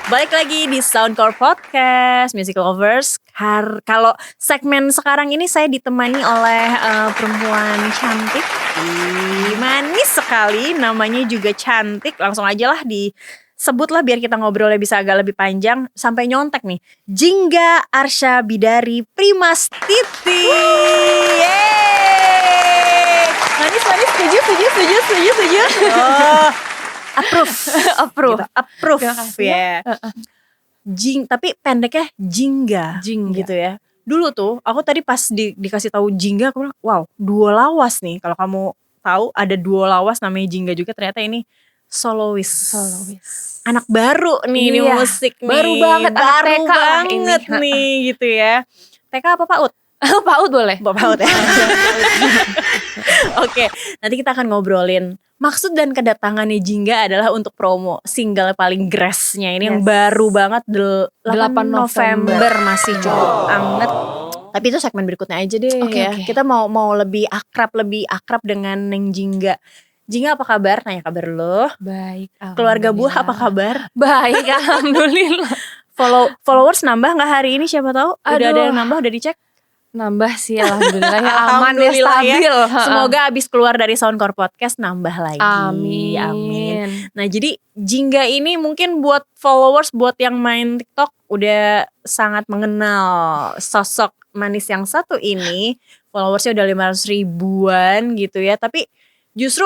Balik lagi di Soundcore Podcast, Music Lovers. Kalau segmen sekarang ini saya ditemani oleh perempuan cantik, manis sekali, namanya juga cantik. Langsung aja lah disebutlah biar kita ngobrolnya bisa agak lebih panjang. Sampai nyontek nih, Jingga Arsya Bidari Primastiti. Yeay. Manis, setuju. Oh, approve ya. Tapi pendeknya Jingga gitu ya. Dulu tuh aku tadi pas dikasih tahu Jingga, aku bilang wow, duo lawas nih. Kalau kamu tahu ada duo lawas namanya Jingga juga, ternyata ini soloist. Anak baru nih di musik nih. Baru banget nih gitu ya. TK apa PAUD? PAUD boleh. PAUD ya. Oke, nanti kita akan ngobrolin maksud dan kedatangannya Jingga adalah untuk promo single paling grassnya ini yang baru banget 8 November masih cukup anget. Tapi itu segmen berikutnya aja deh ya. Kita mau lebih akrab dengan Neng Jingga. Jingga apa kabar? Nanya kabar lo. Baik. Keluarga buah apa kabar? Baik, alhamdulillah. Followers nambah nggak hari ini? Siapa tahu? Udah ada yang nambah, udah dicek? Nambah sih, alhamdulillah ya, aman ya, stabil ya. Semoga abis keluar dari Soundcore Podcast nambah lagi. Amin. Nah jadi Jingga ini mungkin buat followers, buat yang main TikTok udah sangat mengenal sosok manis yang satu ini. Followersnya udah 500 ribuan gitu ya. Tapi justru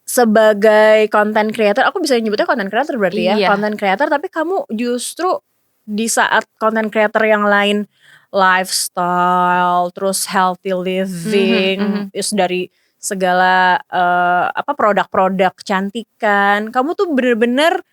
sebagai content creator, aku bisa nyebutnya content creator berarti ya. Content creator, tapi kamu justru di saat content creator yang lain lifestyle, terus healthy living, terus dari segala produk-produk kecantikan, kamu tuh bener-bener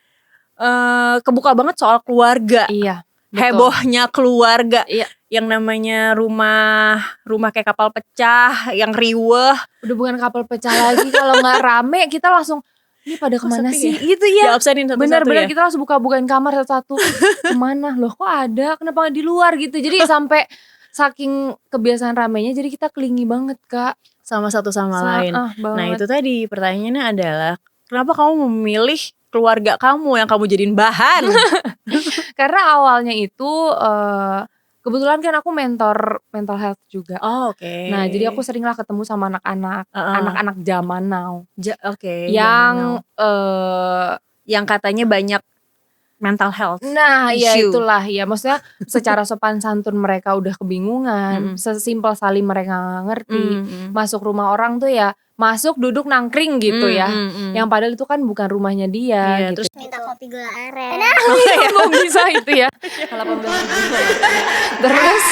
kebuka banget soal keluarga. Iya, betul. Hebohnya keluarga. Iya. Yang namanya rumah kayak kapal pecah, yang riweh. Udah bukan kapal pecah lagi, kalau nggak rame kita langsung ini pada kemana sih? Ya? Gitu ya. Diabsenin satu-satu. Bener-bener ya? kita langsung bukain kamar satu-satu. Kemana? Loh kok ada? Kenapa gak di luar gitu? Jadi sampai saking kebiasaan ramenya, jadi kita kelingi banget Kak. Sama satu sama lain. Nah itu tadi pertanyaannya adalah, kenapa kamu memilih keluarga kamu yang kamu jadiin bahan? Karena awalnya itu kebetulan kan aku mental health juga. Oh, oke. Nah jadi aku seringlah ketemu sama anak-anak zaman now. Yang katanya banyak mental health. Nah issue. Ya itulah ya, maksudnya secara sopan santun mereka udah kebingungan, sesimpel saling mereka gak ngerti. Masuk rumah orang tuh ya masuk duduk nangkring gitu ya. Yang padahal itu kan bukan rumahnya dia gitu. Terus minta kopi gula aren. Kok bisa itu ya. 18 Terus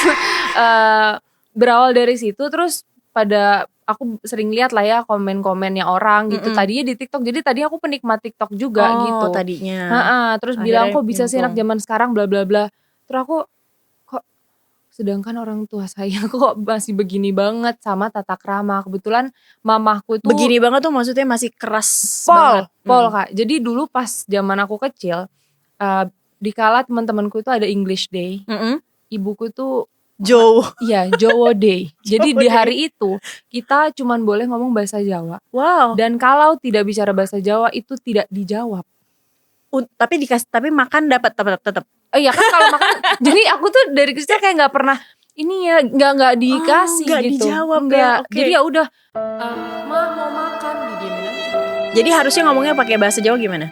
berawal dari situ, terus pada aku sering lihat lah ya komen-komennya orang gitu. Tadinya di TikTok, jadi tadi aku penikmat TikTok juga gitu. Tadinya. Terus bilang kok bisa sih anak zaman sekarang bla bla bla. Terus aku sedangkan orang tua saya kok masih begini banget sama tata krama. Kebetulan mamahku tuh begini banget tuh maksudnya masih keras pol Kak. Jadi dulu pas zaman aku kecil, dikala teman-temanku itu ada English Day, ibuku tuh Jowo Day. Jadi di hari itu kita cuman boleh ngomong bahasa Jawa. Wow. Dan kalau tidak bicara bahasa Jawa itu tidak dijawab. Tapi makan dapat tetap. Iya kan kalau makan. Jadi aku tuh dari kecil kayak nggak pernah ini ya, nggak dikasih gak gitu. Dijawab enggak. Ya. Okay. Jadi ya udah, mah mau makan, didiemin aja. Jadi harusnya ngomongnya pakai bahasa Jawa gimana?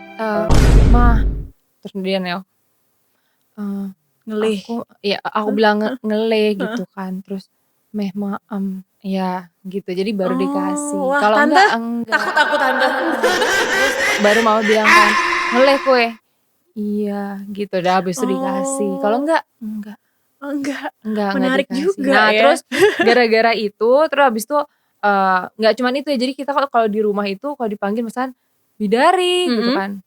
Mah, terus kemudian ya, ngelih. Aku bilang ngelih gitu kan. Terus ya gitu. Jadi baru dikasih. Kalau enggak takut tante. Terus baru mau bilang kan, ngelih kue. Iya gitu, udah habis itu dikasih. Kalau enggak menarik dikasih. juga. Nah ya. terus gara-gara itu, terus habis itu nggak cuman itu ya. Jadi kita kalau di rumah itu kalau dipanggil misalnya Bidari gitu kan.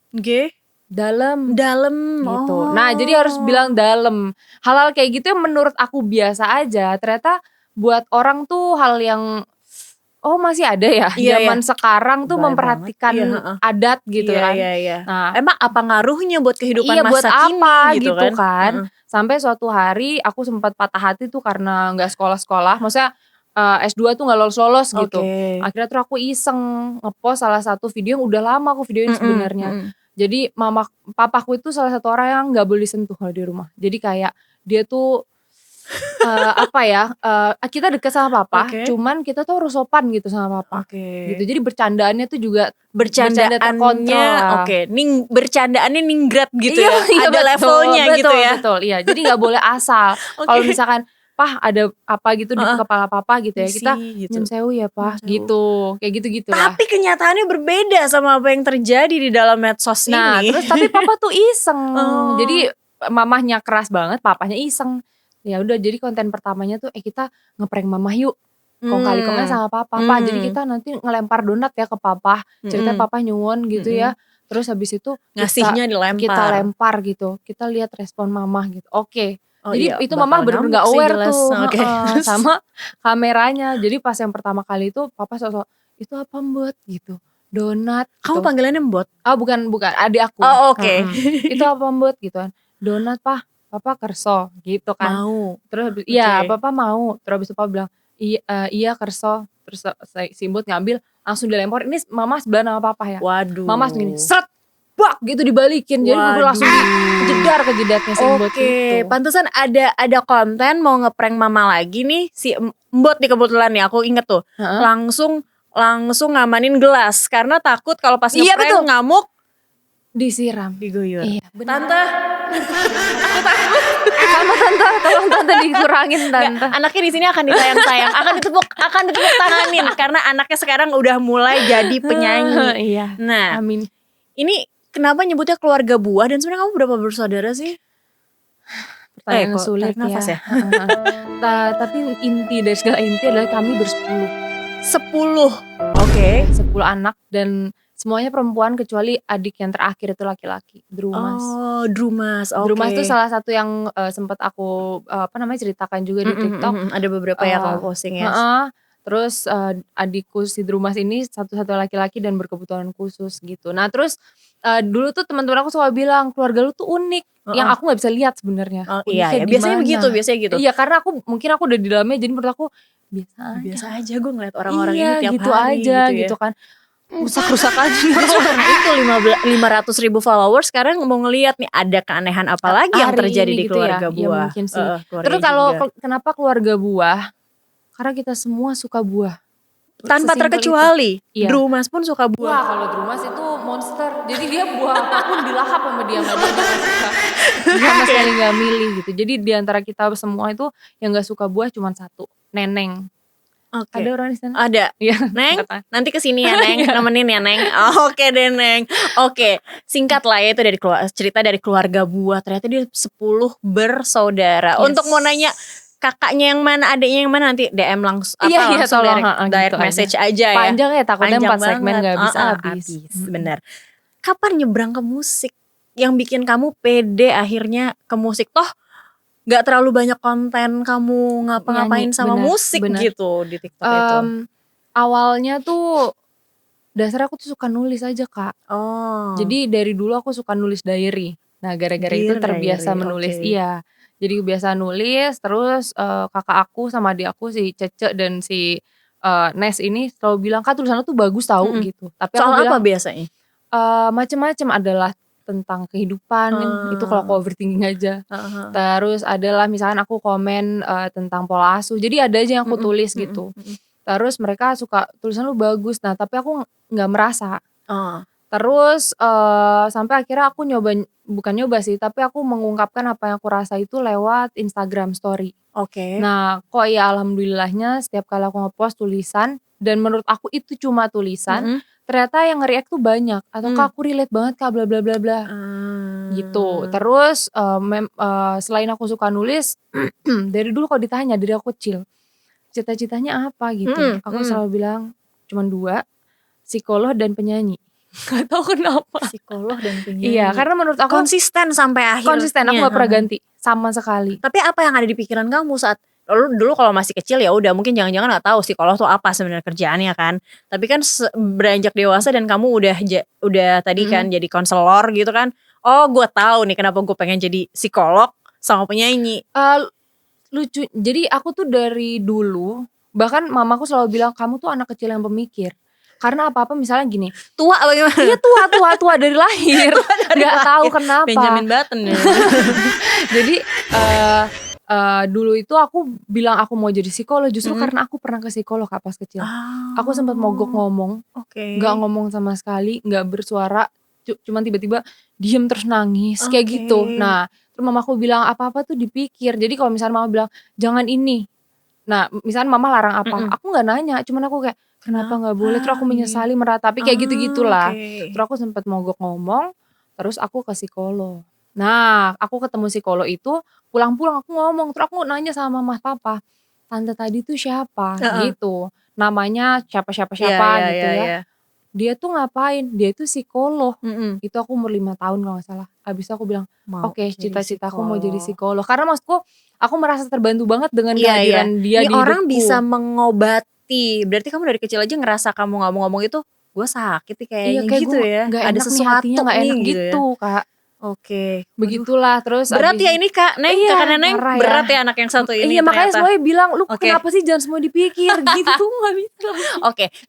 Dalam gitu. Nah jadi harus bilang dalam. Hal-hal kayak gitu yang menurut aku biasa aja, ternyata buat orang tuh hal yang masih ada ya zaman sekarang tuh memperhatikan adat gitu kan. Nah, emang apa ngaruhnya buat kehidupan masa buat kini apa gitu kan. Sampai suatu hari aku sempat patah hati tuh karena gak sekolah-sekolah. Maksudnya S2 tuh gak lolos-lolos gitu. Akhirnya tuh aku iseng ngepost salah satu video yang udah lama aku videoin sebenarnya. Jadi papaku itu salah satu orang yang nggak boleh disentuh kalau di rumah. Jadi kayak dia tuh kita deket sama papa, cuman kita tuh harus sopan gitu sama papa. Gitu. Jadi bercandaannya tuh juga bercanda terkontrol. Bercandaannya ningrat gitu ya. Ada betul, levelnya gitu ya. Betul, iya. Jadi nggak boleh asal. Kalau misalkan Pah ada apa gitu di kepala papa gitu ya, kita nyun sewu ya Pah gitu, kayak gitu-gitu lah. Tapi kenyataannya berbeda sama apa yang terjadi di dalam medsos ini. Nah terus tapi papa tuh iseng, jadi mamahnya keras banget, papanya iseng. Ya udah, jadi konten pertamanya tuh kita ngeprank mamah yuk, kong kali kongnya sama papa. Pak, jadi kita nanti ngelempar donat ya ke papa, ceritanya papa nyuwun gitu ya. Terus habis itu ngasihnya dilempar, kita lempar gitu, kita lihat respon mamah gitu. Jadi itu mama bener-bener gak aware tuh sama kameranya. Jadi pas yang pertama kali itu papa sosok, itu apa Mbot gitu, donat. Kamu panggilannya Mbot? Bukan, adik aku. Itu apa Mbot gitu kan, donat papa kerso gitu kan. Mau. Terus iya papa mau. Terus habis itu papa bilang iya kerso. Terus si Mbot ngambil langsung dilempar. Ini mama sebelah nama papa ya. Waduh. Mama langsung gini seret, bak gitu dibalikin. Jadi gue langsung jedar ke jidatnya si Mbot itu. Pantesan ada konten mau ngeprank mama lagi nih, si Mbot nih kebetulan nih aku inget tuh. Langsung ngamanin gelas karena takut kalau pas ngeprank ngamuk disiram, diguyur. Iya, Tante, aku takut. Sama tolong tante dikurangin tante. Anaknya di sini akan disayang-sayang, akan ditepuk tanganin karena anaknya sekarang udah mulai jadi penyanyi. Iya. Nah, amin. Ini kenapa nyebutnya keluarga buah, dan sebenarnya kamu berapa bersaudara sih? Pertanyaan sulit ya. Tapi inti dari segala inti adalah kami bersepuluh. 10 anak dan semuanya perempuan kecuali adik yang terakhir itu laki-laki, Drumas. Drumas. Drumas itu salah satu yang sempat aku ceritakan juga di TikTok. Ada beberapa ya kamu posting ya. Terus adikku si Drumas ini satu-satu laki-laki dan berkebutuhan khusus gitu. Nah terus dulu tuh teman-teman aku selalu bilang keluarga lu tuh unik, yang aku nggak bisa lihat sebenarnya. Iya, biasanya begitu. Iya, karena mungkin aku udah di dalamnya, jadi menurut aku biasa aja gue ngeliat orang-orang ini tiap gitu hari aja gitu kan. Rusak aja. Karena itu 500.000 followers sekarang mau ngeliat nih ada keanehan apa lagi yang terjadi di keluarga buah. Ya mungkin sih. Terus kalau kenapa keluarga buah? Karena kita semua suka buah. Tanpa terkecuali. Drumas pun suka buah. Wah, kalau Drumas itu monster. Jadi dia buah apapun dilahap sama dia, nggak suka. Dia sama sekali nggak milih gitu. Jadi di antara kita semua itu yang nggak suka buah cuma satu, Neneng. Ada orang di sana? Ada. Ya. Neng, nanti kesini ya Neng, nemenin ya Neng. Oke deh Neng. Singkat lah ya, itu dari cerita dari keluarga buah. Ternyata dia 10 bersaudara. Untuk mau nanya kakaknya yang mana, adiknya yang mana, nanti DM langsung langsung direct gitu message aja ya. Panjang ya, takutnya 4 segmen gak bisa habis. Bener. Kapan nyebrang ke musik yang bikin kamu pede akhirnya ke musik? Toh gak terlalu banyak konten kamu ngapa-ngapain sama musik gitu di TikTok itu. Awalnya tuh dasarnya aku tuh suka nulis aja Kak. Jadi dari dulu aku suka nulis diary. Nah gara-gara itu terbiasa menulis. Iya. Jadi biasa nulis, terus kakak aku sama adik aku si Cece dan si Nes ini selalu bilang, Kak tulisan lu tuh bagus tau gitu. Tapi soal aku bilang, apa biasanya? Macem-macem, adalah tentang kehidupan, itu kalau aku overthinking aja. Terus adalah misalkan aku komen tentang pola asuh, jadi ada aja yang aku tulis gitu. Terus mereka suka, tulisan lu bagus, nah tapi aku gak merasa. Terus sampai akhirnya aku bukan nyoba sih, tapi aku mengungkapkan apa yang aku rasa itu lewat Instagram story. Nah kok ya alhamdulillahnya setiap kali aku ngepost tulisan, dan menurut aku itu cuma tulisan, ternyata yang nge-react tuh banyak. Atau Kak aku relate banget Kak bla bla bla bla gitu. Terus selain aku suka nulis, dari dulu kalau ditanya dari aku kecil, cita-citanya apa gitu, aku selalu bilang cuma 2, psikolog dan penyanyi. Gak tau kenapa. Psikolog dan penyanyi. Iya, karena menurut aku konsisten sampai akhir. Konsisten, aku gak pernah ganti sama sekali. Tapi apa yang ada di pikiran kamu saat dulu kalau masih kecil ya udah mungkin jangan-jangan nggak tahu psikolog tuh apa sebenarnya kerjaannya kan. Tapi kan beranjak dewasa dan kamu udah tadi kan jadi konselor gitu kan. Oh, gue tahu nih kenapa gue pengen jadi psikolog sama penyanyi. Lucu. Jadi aku tuh dari dulu, bahkan mamaku selalu bilang kamu tuh anak kecil yang pemikir. Karena apa-apa misalnya gini, tua bagaimana? Iya tua dari lahir, nggak tahu kenapa. Benjamin Button ya. Jadi dulu itu aku bilang aku mau jadi psikolog justru karena aku pernah ke psikolog Kak pas kecil. Aku sempat mogok ngomong, nggak ngomong sama sekali, nggak bersuara, cuman tiba-tiba diem terus nangis kayak gitu. Nah terus mamaku bilang apa-apa tuh dipikir. Jadi kalau misalnya mama bilang jangan ini, nah misalnya mama larang apa, aku nggak nanya, cuman aku kayak kenapa nggak boleh, terus aku menyesali meratapi kayak gitu-gitulah. Terus aku sempat mogok ngomong, terus aku ke psikolog. Nah aku ketemu psikolog itu pulang-pulang aku ngomong, terus aku nanya sama mama papa, tante tadi tuh siapa gitu, namanya siapa gitu ya. Dia tuh ngapain, dia tuh psikolog. Itu aku umur 5 tahun kalau gak salah. Abis itu aku bilang oke, cita-cita aku mau jadi psikolog. Karena maksudku aku merasa terbantu banget dengan kehadiran dia di hidupku. Orang bisa mengobati, berarti kamu dari kecil aja ngerasa kamu ngomong-ngomong itu gue sakit nih kayaknya kayak gitu ya. Ada sesuatu nih gak enak gitu ya. Kak. Begitulah terus berat ya ini Kak Neng, kakak Neneng berat ya anak yang satu ini. Iya makanya semuanya bilang lu kenapa sih jangan semua dipikir gitu, gak bisa.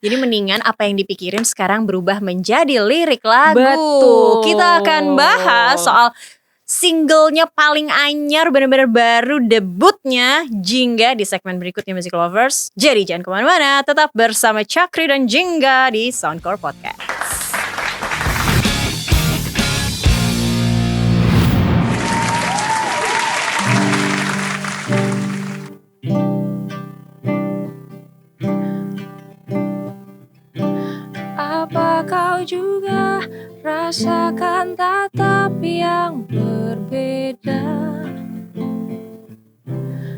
Jadi mendingan apa yang dipikirin sekarang berubah menjadi lirik lagu. Betul. Kita akan bahas soal singlenya paling anyar, benar-benar baru, debutnya Jingga di segmen berikutnya Music Lovers. Jadi jangan kemana-mana, tetap bersama Chakri dan Jingga di Soundcore Podcast. Apa kau juga rasakan tatap yang berbeda?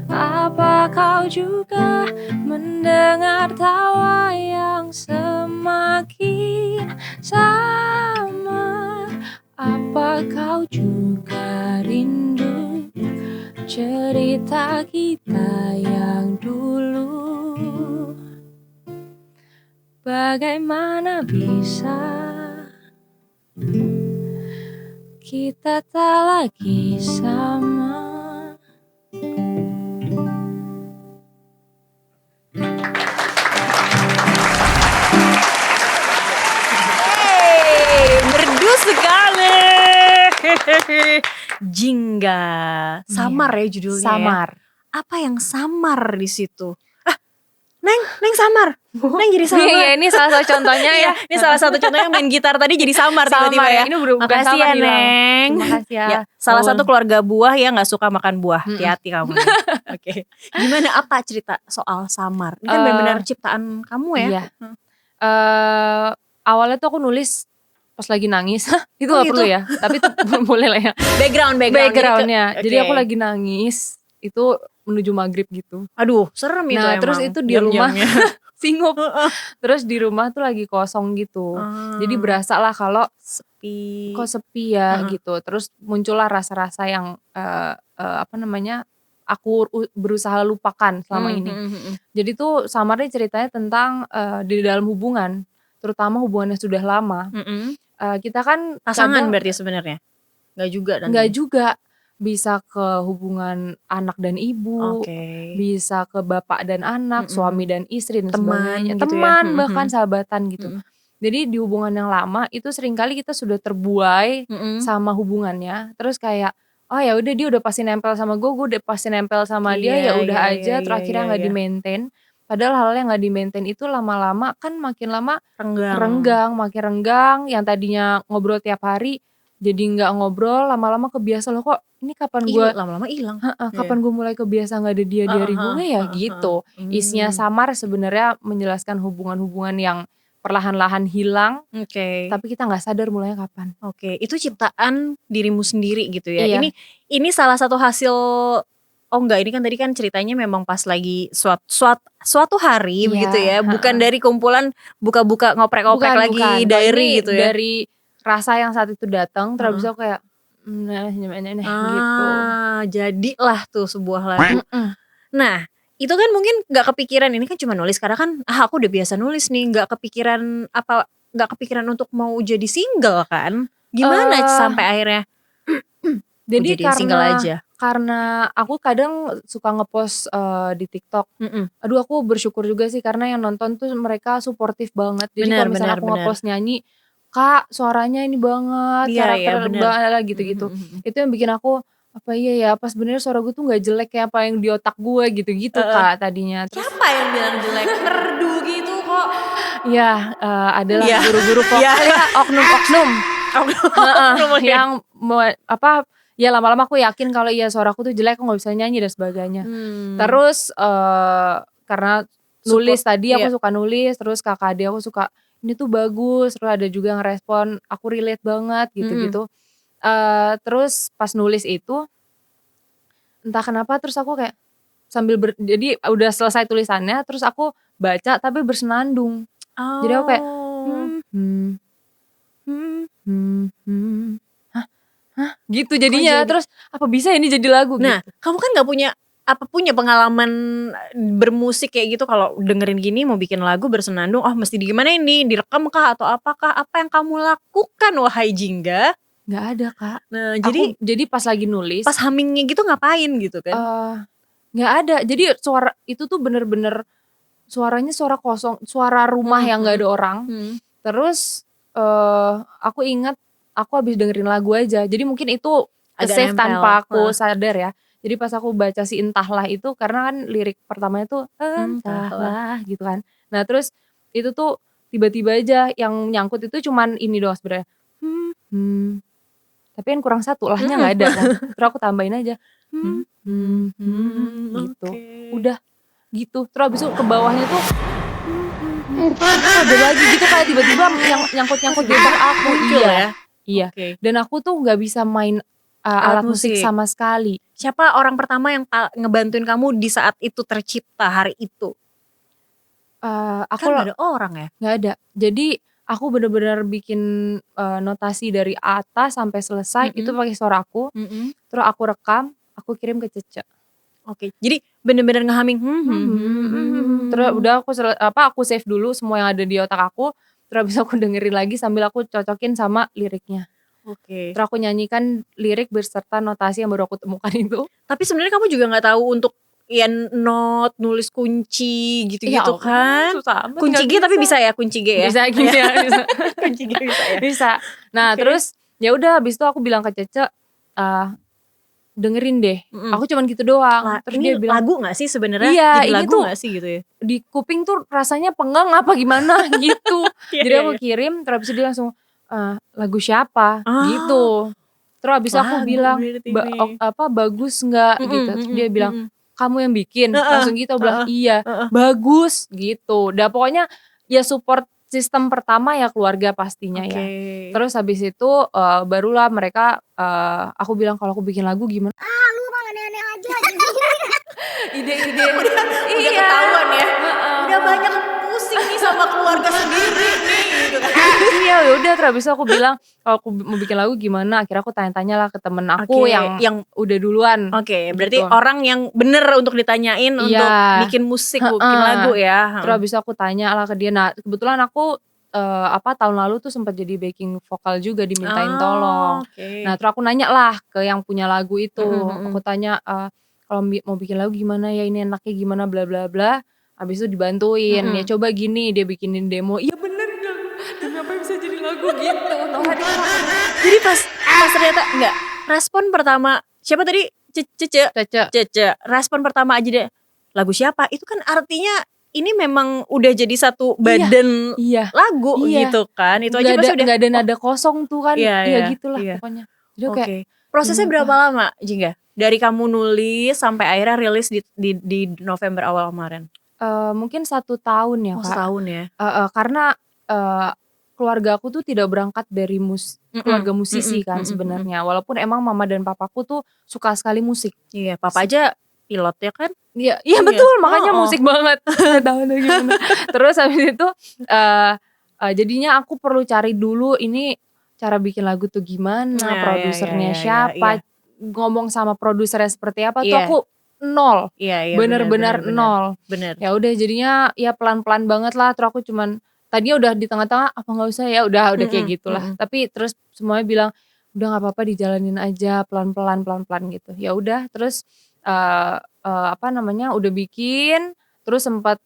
Apa kau juga mendengar tawa yang semakin samar? Apa kau juga rindu cerita kita yang dulu? Bagaimana bisa kita tak lagi sama? Merdu sekali. Jingga. Samar ya judulnya. Samar. Ya? Apa yang samar di situ? Neng samar. Neng jadi samar. Iya, ini salah satu contohnya ya. Ini salah satu contohnya main gitar tadi jadi samar tiba-tiba ya. Ini bukan makasih samar ya Neng. Terima kasih ya. Salah satu keluarga buah yang gak suka makan buah. Hati-hati kamu. Oke. Gimana apa cerita soal samar? Ini kan benar-benar ciptaan kamu ya. Iya. Awalnya tuh aku nulis pas lagi nangis. Itu gak perlu ya. Tapi boleh lah ya. Backgroundnya. Jadi aku lagi nangis. Itu menuju maghrib gitu. Aduh serem itu emang. Nah terus itu di rumah singup. Terus di rumah tuh lagi kosong gitu. Jadi berasa lah kalau sepi. Kok sepi ya gitu. Terus muncullah rasa-rasa yang aku berusaha lupakan selama ini. Jadi tuh samarnya ceritanya tentang di dalam hubungan, terutama hubungan yang sudah lama. Kita kan pasangan berarti sebenarnya? Nggak juga. Bisa ke hubungan anak dan ibu, bisa ke bapak dan anak, suami dan istri dan sebagainya, gitu teman ya? Bahkan sahabatan gitu. Jadi di hubungan yang lama itu seringkali kita sudah terbuai sama hubungannya, terus kayak oh ya udah dia udah pasti nempel sama gue udah pasti nempel sama dia, ya udah aja, terus akhirnya nggak di-maintain. Padahal hal yang nggak di-maintain itu lama-lama kan makin lama makin renggang, yang tadinya ngobrol tiap hari jadi nggak ngobrol, lama-lama kebiasa loh kok ini kapan gue lama-lama hilang. Kapan gue mulai kebiasa nggak ada dia di hari gue ya gitu. Isinya samar sebenarnya menjelaskan hubungan-hubungan yang perlahan-lahan hilang, tapi kita nggak sadar mulainya kapan. Itu ciptaan dirimu sendiri gitu ya. Iya. Ini salah satu hasil. Ini kan tadi kan ceritanya memang pas lagi suatu hari begitu ya, bukan dari kumpulan buka-buka ngoprek-ngoprek lagi diary gitu ya. Dari rasa yang saat itu datang, terus aku kayak gitu. Jadilah tuh sebuah lagu. Nah, itu kan mungkin nggak kepikiran, ini kan cuma nulis karena kan aku udah biasa nulis nih, nggak kepikiran untuk mau jadi single kan? Gimana sampai akhirnya jadi single aja? karena aku kadang suka ngepost di TikTok. Aduh aku bersyukur juga sih karena yang nonton tuh mereka suportif banget. Jadi kalau misalnya aku ngepost nyanyi, Kak suaranya ini banget, karakter banget gitu-gitu. Itu yang bikin aku apa iya ya pas sebenarnya suara gue tuh nggak jelek kayak apa yang di otak gue gitu-gitu Kak tadinya. Terus, siapa yang bilang jelek? Merdu gitu kok. Ya adalah guru-guru vokal ya oknum-oknum. Yang apa ya lama-lama aku yakin kalau suaraku tuh jelek, aku gak bisa nyanyi dan sebagainya. Terus karena nulis tadi aku suka nulis, terus kakak adik aku suka ini tuh bagus, terus ada juga yang respon aku relate banget gitu-gitu. Terus pas nulis itu entah kenapa terus aku kayak sambil jadi udah selesai tulisannya terus aku baca tapi bersenandung. Jadi aku kayak gitu jadinya. Terus apa bisa ini jadi lagu nah, gitu. Kamu kan gak punya pengalaman bermusik kayak gitu, kalau dengerin gini mau bikin lagu bersenandung, mesti gimana ini, direkam kah atau apakah, apa yang kamu lakukan wahai Jingga? Gak ada Kak. Nah, jadi pas lagi nulis, pas hummingnya gitu ngapain gitu kan? Gak ada, jadi suara itu tuh bener-bener suaranya suara kosong, suara rumah yang gak ada orang. Terus aku ingat aku habis dengerin lagu aja, jadi mungkin itu ke-save tanpa aku sadar ya. Jadi pas aku baca si Entahlah itu, karena kan lirik pertamanya tuh Entahlah gitu kan. Nah terus itu tuh tiba-tiba aja yang nyangkut itu cuman ini doang sebenarnya. Tapi kan kurang satu, lahnya gak ada kan. Terus aku tambahin aja gitu. Udah gitu. Terus abis itu ke bawahnya tuh ada lagi gitu kayak tiba-tiba yang nyangkut-nyangkut di otak aku. Iya. Dan aku tuh gak bisa main alat musik sama sekali. Siapa orang pertama yang ngebantuin kamu di saat itu tercipta hari itu? Aku kan gak ada orang ya? Gak ada. Jadi aku benar-benar bikin notasi dari atas sampai selesai itu pakai suara aku. Terus aku rekam, aku kirim ke Cece. Oke. Jadi benar-benar ngehumming. Terus udah aku save dulu semua yang ada di otak aku. Terus abis aku dengerin lagi sambil aku cocokin sama liriknya. Oke. Terus aku nyanyikan lirik beserta notasi yang baru aku temukan itu. Tapi sebenarnya kamu juga nggak tahu untuk not, nulis kunci gitu-gitu kan? Susah. Kunci G tapi bisa ya, kunci G ya? Bisa gitu ya. Bisa. Kunci G bisa ya? Bisa. Nah terus ya udah habis itu aku bilang ke Cece, dengerin deh. Aku cuman gitu doang. Terus ini dia bilang, lagu gak sih sebenarnya? Iya, jadi lagu tuh gak sih gitu ya? Di kuping tuh rasanya penggang apa gimana gitu. Jadi aku kirim, terus habis itu dia langsung lagu siapa gitu. Terus habis aku bilang bagus nggak gitu. Terus dia bilang kamu yang bikin. Langsung gitu aku bilang iya bagus gitu. Udah pokoknya ya support sistem pertama ya keluarga pastinya ya. Terus habis itu barulah mereka aku bilang kalau aku bikin lagu gimana. Lu mah aneh-aneh aja. Ide-ide udah ketahuan ya. Udah banyak pusing nih sama keluarga sendiri nih gitu kan. Iya udah terus habis itu aku bilang kalau aku mau bikin lagu gimana. Akhirnya aku tanya-tanya lah ke temen aku yang udah duluan. Berarti orang yang bener untuk ditanyain untuk bikin musik, bikin lagu ya. Terus habis itu aku tanya lah ke dia. Nah kebetulan aku tahun lalu tuh sempat jadi backing vokal juga dimintain tolong. Nah terus aku nanya lah ke yang punya lagu itu. Aku tanya kalau mau bikin lagu gimana ya, ini enaknya gimana bla bla bla. Habis itu dibantuin. Ya coba gini, dia bikinin demo. Iya bener dong. Dan apa bisa jadi lagu gitu. Jadi pas ternyata enggak, respon pertama siapa tadi? Cece. Respon pertama aja deh, lagu siapa? Itu kan artinya ini memang udah jadi satu badan lagu gitu kan. Itu aja pasti udah gak ada nada kosong tuh kan. Iya gitulah pokoknya. Jadi kayak prosesnya berapa lama Jingga? Dari kamu nulis sampai akhirnya rilis di November awal kemarin? Mungkin 1 tahun ya Kak. 1 tahun ya? Karena keluarga aku tuh tidak berangkat dari keluarga musisi kan sebenarnya. Walaupun emang mama dan papaku tuh suka sekali musik. Iya, papa aja pilot ya kan? Iya betul, makanya musik banget. Tahu gimana. Terus habis itu jadinya aku perlu cari dulu ini cara bikin lagu tuh gimana, produsernya siapa, ngomong sama produsernya seperti apa tuh aku nol. Bener-bener nol. Bener. Ya udah jadinya ya pelan-pelan banget lah. Terus aku cuman tadinya udah di tengah-tengah apa nggak usah ya udah kayak gitulah. Tapi terus semuanya bilang udah nggak apa-apa dijalanin aja pelan-pelan gitu. Ya udah terus udah bikin, terus sempat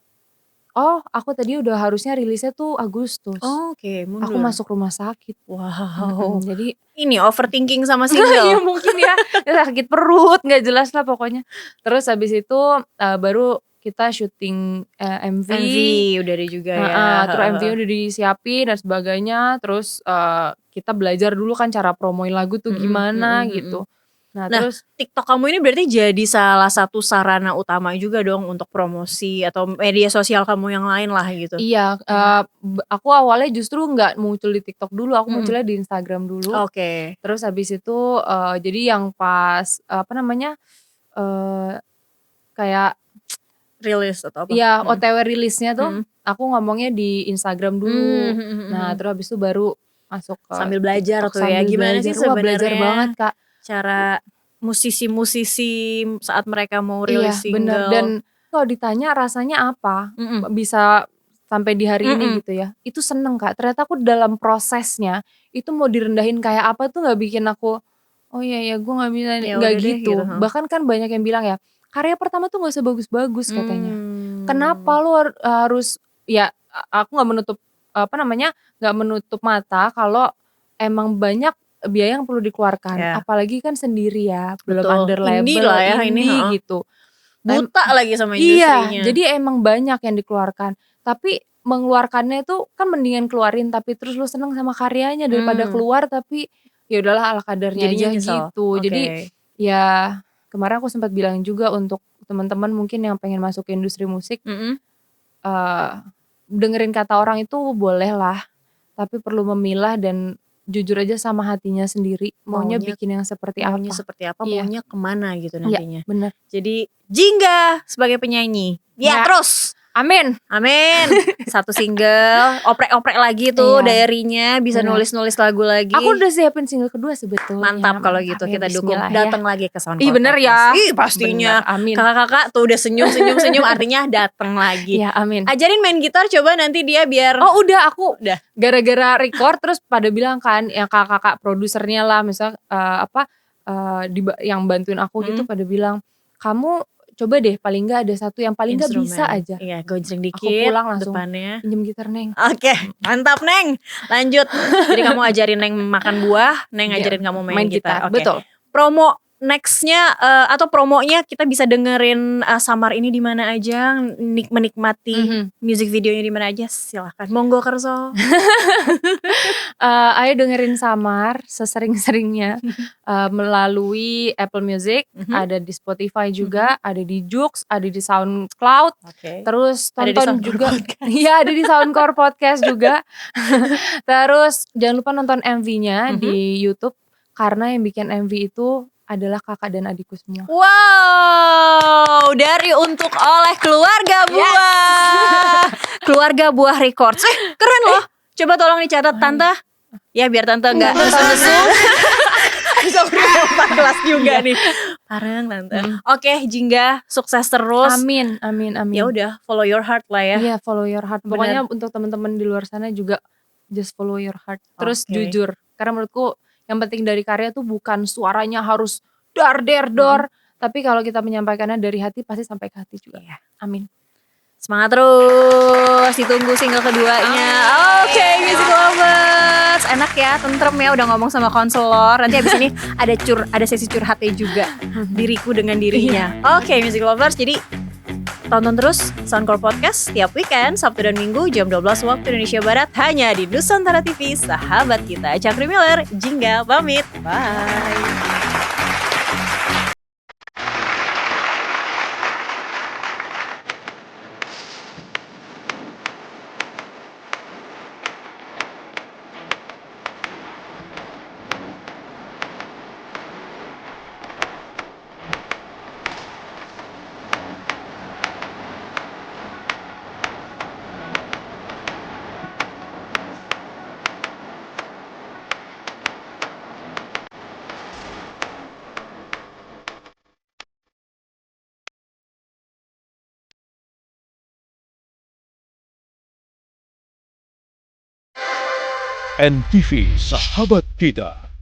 aku tadi udah harusnya rilisnya tuh Agustus. Oke, Aku mundur. masuk rumah sakit. Wow. Jadi ini overthinking sama ya single. mungkin ya sakit perut nggak jelas lah pokoknya. Terus habis itu baru kita syuting MV udah ada juga ya. Terus MV udah disiapin dan sebagainya. Terus kita belajar dulu kan cara promoin lagu tuh gimana gitu. Nah terus TikTok kamu ini berarti jadi salah satu sarana utama juga dong untuk promosi atau media sosial kamu yang lain lah gitu. Iya, aku awalnya justru nggak muncul di TikTok dulu, aku munculnya di Instagram dulu. Oke. Terus habis itu jadi yang pas kayak rilis atau apa? Iya, OTW rilisnya tuh aku ngomongnya di Instagram dulu. Nah, terus habis itu baru masuk ke sambil belajar TikTok, tuh ya. Gimana sih Wah, belajar sebenarnya banget, Kak. cara musisi-musisi saat mereka mau rilis Iya, bener. single? Dan kalau ditanya rasanya apa, bisa sampai di hari ini gitu ya, itu seneng, Kak. Ternyata aku dalam prosesnya, itu mau direndahin kayak apa tuh gak bikin aku, oh iya gue gak bisa, Ya gak udah deh, gitu. gitu. Bahkan kan banyak yang bilang ya, karya pertama tuh gak usah bagus-bagus katanya. Kenapa lu harus, ya aku gak menutup gak menutup mata kalau emang banyak biaya yang perlu dikeluarkan. Apalagi kan sendiri ya, belum under label, indie lah ya indie gitu. Buta lagi sama industrinya. Iya, jadi emang banyak yang dikeluarkan. Tapi mengeluarkannya itu kan mendingan keluarin tapi terus lu seneng sama karyanya daripada keluar tapi ya udahlah ala kadarnya jadinya aja nyesel. gitu. Jadi ya kemarin aku sempat bilang juga untuk teman-teman mungkin yang pengen masuk ke industri musik, dengerin kata orang itu boleh lah, tapi perlu memilah dan jujur aja sama hatinya sendiri, maunya bikin yang seperti apa. Maunya kemana gitu nantinya. Iya, bener. Jadi Jingga sebagai penyanyi, terus amin. Satu single, oprek-oprek lagi tuh diary-nya, bisa nulis-nulis lagu lagi. Aku udah siapin single kedua sebetulnya. Mantap kalau gitu, kita dukung. Datang lagi ke Soundcore. Ih bener ya. Ih pastinya. Bener, amin. Kakak-kakak tuh udah senyum artinya datang lagi. Iya, amin. Ajarin main gitar coba nanti dia biar. Oh aku udah gara-gara record terus pada bilang kan yang kakak-kakak produsernya lah misal yang bantuin aku gitu pada bilang kamu coba deh paling nggak ada satu yang paling nggak bisa aja. Iya, gonceng dikit. Aku pulang langsung depannya. pinjem gitar Neng. Oke, mantap Neng. Lanjut. Jadi kamu ajarin Neng makan buah, Neng ajarin kamu main gitar. Oke. Betul. Promo nextnya atau promonya kita bisa dengerin Samar ini di mana aja, menikmati music videonya di mana aja, silahkan. Monggo Kerso. Ayo dengerin Samar sesering-seringnya melalui Apple Music, ada di Spotify juga, ada di Joox, ada di SoundCloud, terus tonton juga, iya ada di Soundcore Podcast juga. Terus jangan lupa nonton MV-nya di YouTube karena yang bikin MV itu adalah kakak dan adikku semua. Wow, dari untuk oleh keluarga buah, keluarga buah records. Keren loh. Coba tolong dicatat Tante. Ya biar Tante nggak nesu-nesu. Sama kelas juga nih. Pareng Tante. Oke, Jingga sukses terus. Amin. Ya udah, follow your heart lah ya. Iya, follow your heart. Pokoknya untuk teman-teman di luar sana juga just follow your heart. Terus jujur. Karena menurutku yang penting dari karya tuh bukan suaranya harus dor, tapi kalau kita menyampaikannya dari hati pasti sampai ke hati juga. Amin. Semangat terus, ditunggu single keduanya. Oke, Music Lovers. Enak ya, tentrem ya udah ngomong sama konselor. Nanti abis ini ada sesi curhatnya juga. Diriku dengan dirinya. Oke, Music Lovers. Jadi tonton terus Soundcore Podcast setiap weekend, Sabtu dan Minggu jam 12 waktu Indonesia Barat hanya di Nusantara TV, sahabat kita. Cakri Miller, Jingga pamit. Bye. NTV Sahabat Kita.